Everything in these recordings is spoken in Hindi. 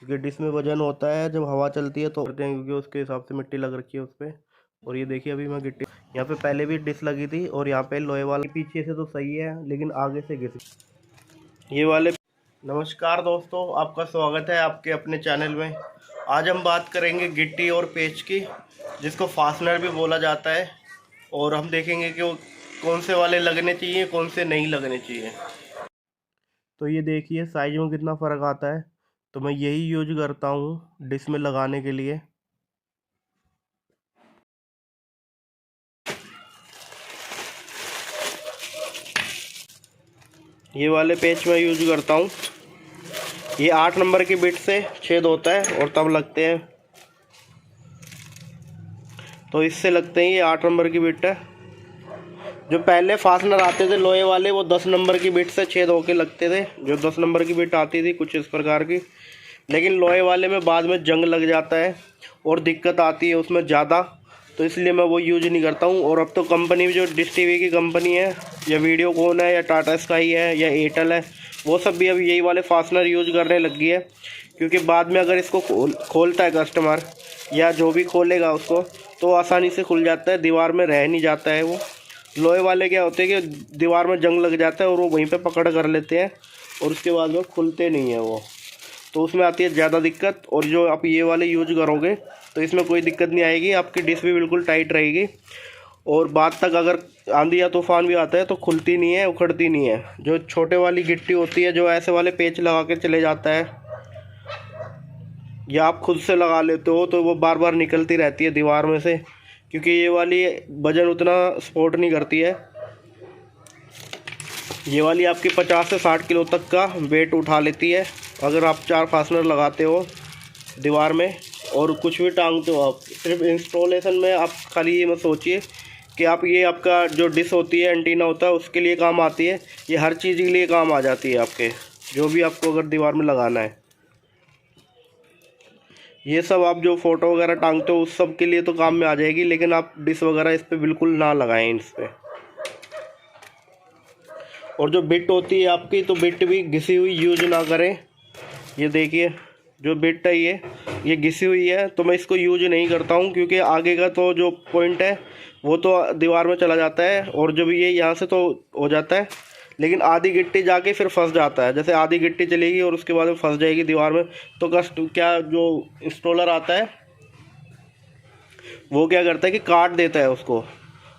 क्योंकि डिश में वजन होता है, जब हवा चलती है तो करते हैं, क्योंकि उसके हिसाब से मिट्टी लग रखी है उस पर। और ये देखिए अभी मैं गिट्टी यहाँ पे पहले भी डिश लगी थी और यहाँ पे लोहे वाला पीछे से तो सही है लेकिन आगे से घिस ये वाले। नमस्कार दोस्तों, आपका स्वागत है आपके अपने चैनल में। आज हम बात करेंगे गिट्टी और पेच की, जिसको फास्टनर भी बोला जाता है। और हम देखेंगे कि वो कौन से वाले लगने चाहिए, कौन से नहीं लगने चाहिए। तो ये देखिए साइज में कितना फ़र्क आता है। तो मैं यही यूज करता हूँ डिश में लगाने के लिए। ये वाले पेच मैं यूज करता हूँ। ये 8 नंबर की बिट से छेद होता है और तब लगते हैं, तो इससे लगते हैं। ये 8 नंबर की बिट है। जो पहले फास्टनर आते थे लोहे वाले, वो 10 नंबर की बिट से छेद होके लगते थे। जो 10 नंबर की बिट आती थी कुछ इस प्रकार की। लेकिन लोहे वाले में बाद में जंग लग जाता है और दिक्कत आती है उसमें ज़्यादा, तो इसलिए मैं वो यूज नहीं करता हूँ। और अब तो कंपनी जो डिश टीवी की कंपनी है, या वीडियोकॉन है, या टाटा स्काई है, या एयरटेल है, वो सब भी अब यही वाले फास्टनर यूज करने लग गई है। क्योंकि बाद में अगर इसको खोलता है कस्टमर, या जो भी खोलेगा उसको, तो आसानी से खुल जाता है, दीवार में रह नहीं जाता है वो। लोहे वाले क्या होते हैं कि दीवार में जंग लग जाता है और वो वहीं पे पकड़ कर लेते हैं और उसके बाद में खुलते नहीं है वो, तो उसमें आती है ज़्यादा दिक्कत। और जो आप ये वाले यूज करोगे तो इसमें कोई दिक्कत नहीं आएगी, आपकी डिश भी बिल्कुल टाइट रहेगी। और बाद तक अगर आंधी या तूफान भी आता है तो खुलती नहीं है, उखड़ती नहीं है। जो छोटे वाली गिट्टी होती है, जो ऐसे वाले पेच लगा के चले जाता है, या आप खुद से लगा लेते हो, तो वो बार बार निकलती रहती है दीवार में से। क्योंकि ये वाली वजन उतना सपोर्ट नहीं करती है। ये वाली आपकी 50 से 60 किलो तक का वेट उठा लेती है अगर आप 4 फास्टनर लगाते हो दीवार में और कुछ भी टांगते हो आप। सिर्फ इंस्टॉलेशन में आप खाली ये मत सोचिए कि आप ये आपका जो डिश होती है, एंटीना होता है, उसके लिए काम आती है। ये हर चीज़ के लिए काम आ जाती है आपके, जो भी आपको अगर दीवार में लगाना है। ये सब आप जो फ़ोटो वगैरह टांगते हो उस सब के लिए तो काम में आ जाएगी, लेकिन आप डिश वगैरह इस पर बिल्कुल ना लगाएं इस पर। और जो बिट होती है आपकी, तो बिट भी घिसी हुई यूज ना करें। ये देखिए जो बिट है ये घिसी हुई है, तो मैं इसको यूज नहीं करता हूँ। क्योंकि आगे का तो जो पॉइंट है वो तो दीवार में चला जाता है, और जब ये यहाँ से तो हो जाता है, लेकिन आधी गिट्टी जाके फिर फंस जाता है। जैसे आधी गिट्टी चलेगी और उसके बाद में फंस जाएगी दीवार में, तो क्या जो इंस्टॉलर आता है वो क्या करता है कि काट देता है उसको,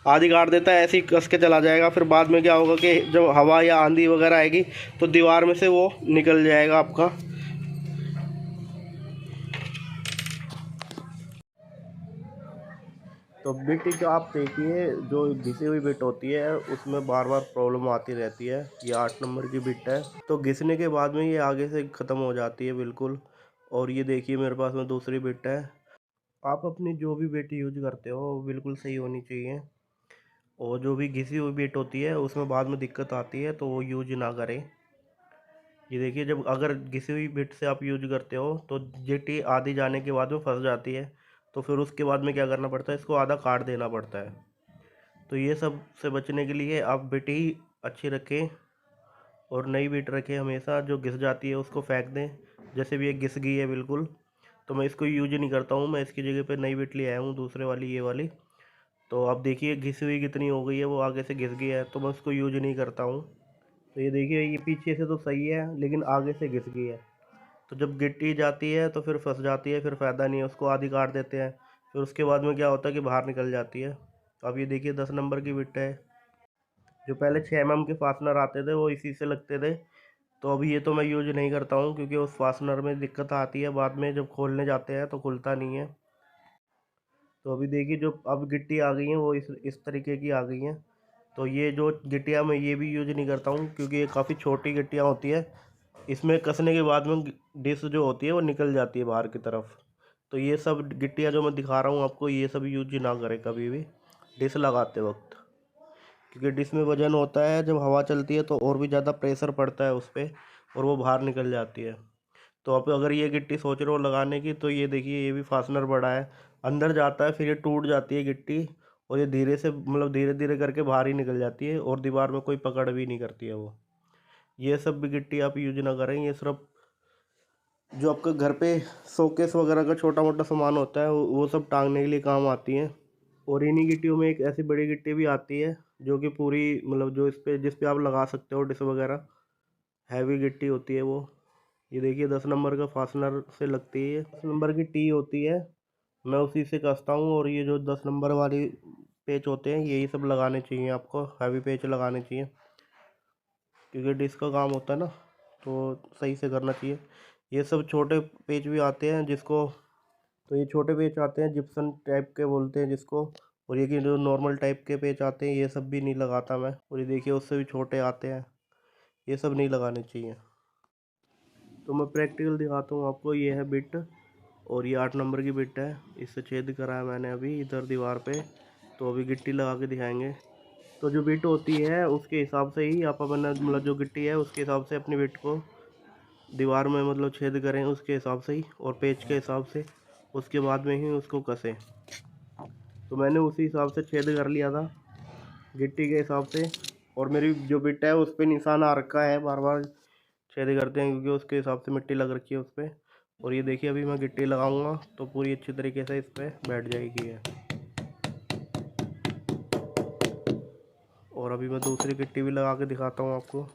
आधी काट देता है, ऐसे ही कस के चला जाएगा। फिर बाद में क्या होगा कि जब हवा या आंधी वगैरह आएगी तो दीवार में से वो निकल जाएगा आपका। तो बिट जो आप देखिए, जो घिसी हुई बिट होती है उसमें बार बार प्रॉब्लम आती रहती है। ये 8 नंबर की बिट है, तो घिसने के बाद में ये आगे से ख़त्म हो जाती है बिल्कुल। और ये देखिए मेरे पास में दूसरी बिट है। आप अपनी जो भी बिट यूज करते हो वो बिल्कुल सही होनी चाहिए। और जो भी घिसी हुई बिट होती है उसमें बाद में दिक्कत आती है, तो वो यूज ना करें। ये देखिए जब अगर घिसी हुई बिट से आप यूज करते हो तो गिट्टी आधी जाने के बाद में फंस जाती है, तो फिर उसके बाद में क्या करना पड़ता है, इसको आधा काट देना पड़ता है। तो ये सब से बचने के लिए आप बिट ही अच्छी रखें और नई बिट रखें हमेशा। जो घिस जाती है उसको फेंक दें। जैसे भी ये घिस गई है बिल्कुल, तो मैं इसको यूज नहीं करता हूँ। मैं इसकी जगह पे नई बिट ले आया हूँ, दूसरे वाली, ये वाली। तो आप देखिए घिसी हुई कितनी हो गई है, वो आगे से घिस गई है, तो मैं उसको यूज नहीं करता हूँ। तो ये देखिए ये पीछे से तो सही है लेकिन आगे से घिस गई है। तो जब गिट्टी जाती है तो फिर फंस जाती है, फिर फ़ायदा नहीं है, उसको आधी काट देते हैं। फिर उसके बाद में क्या होता है कि बाहर निकल जाती है। अब ये देखिए 10 नंबर की बिट है। जो पहले 6 mm के फास्टनर आते थे वो इसी से लगते थे। तो अभी ये तो मैं यूज नहीं करता हूँ, क्योंकि उस फास्टनर में दिक्कत आती है बाद में, जब खोलने जाते हैं तो खुलता नहीं है। तो अभी देखिए जो अब गिट्टी आ गई हैं वो इस तरीके की आ गई हैं। तो ये जो गिट्टियाँ मैं ये भी यूज नहीं करता हूँ, क्योंकि ये काफ़ी छोटी गिट्टियाँ होती है। इसमें कसने के बाद में डिश जो होती है वो निकल जाती है बाहर की तरफ। तो ये सब गिट्टियाँ जो मैं दिखा रहा हूँ आपको, ये सब यूज ना करें कभी भी डिश लगाते वक्त। क्योंकि डिश में वजन होता है, जब हवा चलती है तो और भी ज़्यादा प्रेशर पड़ता है उस पर और वो बाहर निकल जाती है। तो आप अगर ये गिट्टी सोच रहे हो लगाने की, तो ये देखिए ये भी फास्टनर बड़ा है, अंदर जाता है, फिर ये टूट जाती है गिट्टी, और ये धीरे से मतलब धीरे धीरे करके बाहर ही निकल जाती है और दीवार में कोई पकड़ भी नहीं करती है वो। ये सब भी गिट्टी आप यूज ना करें। ये सिर्फ जो आपका घर पे शोकेस वगैरह का छोटा मोटा सामान होता है वो सब टांगने के लिए काम आती हैं। और इन्हीं गिट्टियों में एक ऐसी बड़ी गिट्टी भी आती है जो कि पूरी मतलब जो जिस पे आप लगा सकते हो डिश वगैरह, हैवी गिट्टी होती है वो। ये देखिए 10 नंबर का फास्टनर से लगती है, 10 नंबर की टी होती है, मैं उसी से कसता हूँ। और ये जो 10 नंबर वाली पेच होते हैं यही सब लगाने चाहिए आपको, हैवी पेच लगाने चाहिए, क्योंकि डिस्क का काम होता है ना, तो सही से करना चाहिए। ये सब छोटे पेच भी आते हैं जिसको, तो ये छोटे पेच आते हैं जिप्सन टाइप के बोलते हैं जिसको। और ये कि जो नॉर्मल टाइप के पेच आते हैं ये सब भी नहीं लगाता मैं। और ये देखिए उससे भी छोटे आते हैं, ये सब नहीं लगाने चाहिए। तो मैं प्रैक्टिकल दिखाता हूँ आपको। ये है बिट, और ये 8 नंबर की बिट है, इससे छेद करा है मैंने अभी इधर दीवार पे। तो अभी गिट्टी लगा के दिखाएंगे। तो जो बिट होती है उसके हिसाब से ही आप अपना मतलब जो गिट्टी है उसके हिसाब से अपनी बिट को दीवार में मतलब छेद करें उसके हिसाब से ही, और पेच के हिसाब से, उसके बाद में ही उसको कसें। तो मैंने उसी हिसाब से छेद कर लिया था गिट्टी के हिसाब से। और मेरी जो बिट है उस पर निशान आ रखा है, बार बार छेद करते हैं क्योंकि उसके हिसाब से मिट्टी लग रखी है उस पर। और ये देखिए अभी मैं गिट्टी लगाऊंगा तो पूरी अच्छी तरीके से इस पर बैठ जाएगी है। और अभी मैं दूसरी गिट्टी भी लगा के दिखाता हूँ आपको।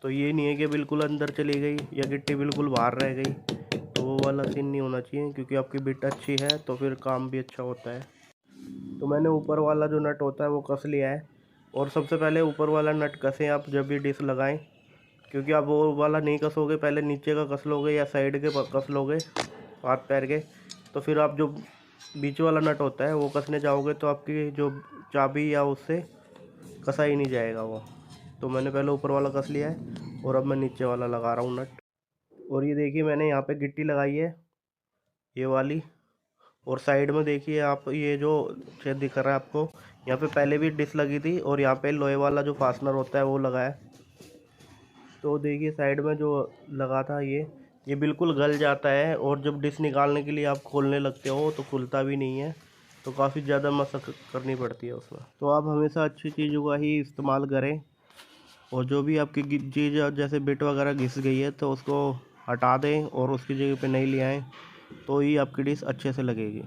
तो ये नहीं है कि बिल्कुल अंदर चली गई या गिट्टी बिल्कुल बाहर रह गई, तो वो वाला सीन नहीं होना चाहिए, क्योंकि आपकी बिट अच्छी है तो फिर काम भी अच्छा होता है। तो मैंने ऊपर वाला जो नट होता है वो कस लिया है। और सबसे पहले ऊपर वाला नट कसें आप जब भी डिश लगाएं, क्योंकि आप वो वाला नहीं कसोगे, पहले नीचे का कस लोगे या साइड के कस लोगे हाथ पैर के, तो फिर आप जो बीच वाला नट होता है वो कसने जाओगे तो आपकी जो चाबी या उससे कसा ही नहीं जाएगा वो। तो मैंने पहले ऊपर वाला कस लिया है और अब मैं नीचे वाला लगा रहा हूँ नट। और ये देखिए मैंने यहाँ पे गिट्टी लगाई है ये वाली। और साइड में देखिए आप, ये जो छेद दिख रहा है आपको, यहाँ पे पहले भी डिश लगी थी और यहाँ पे लोहे वाला जो फास्टनर होता है वो लगा है। तो देखिए साइड में जो लगा था ये बिल्कुल गल जाता है, और जब डिश निकालने के लिए आप खोलने लगते हो तो खुलता भी नहीं है, तो काफ़ी ज़्यादा मशक्क़त करनी पड़ती है उसमें। तो आप हमेशा अच्छी चीज़ों का ही इस्तेमाल करें। और जो भी आपकी चीज़ जैसे बिट वगैरह घिस गई है तो उसको हटा दें और उसकी जगह पे नई ले आएँ, तो ही आपकी डिश अच्छे से लगेगी।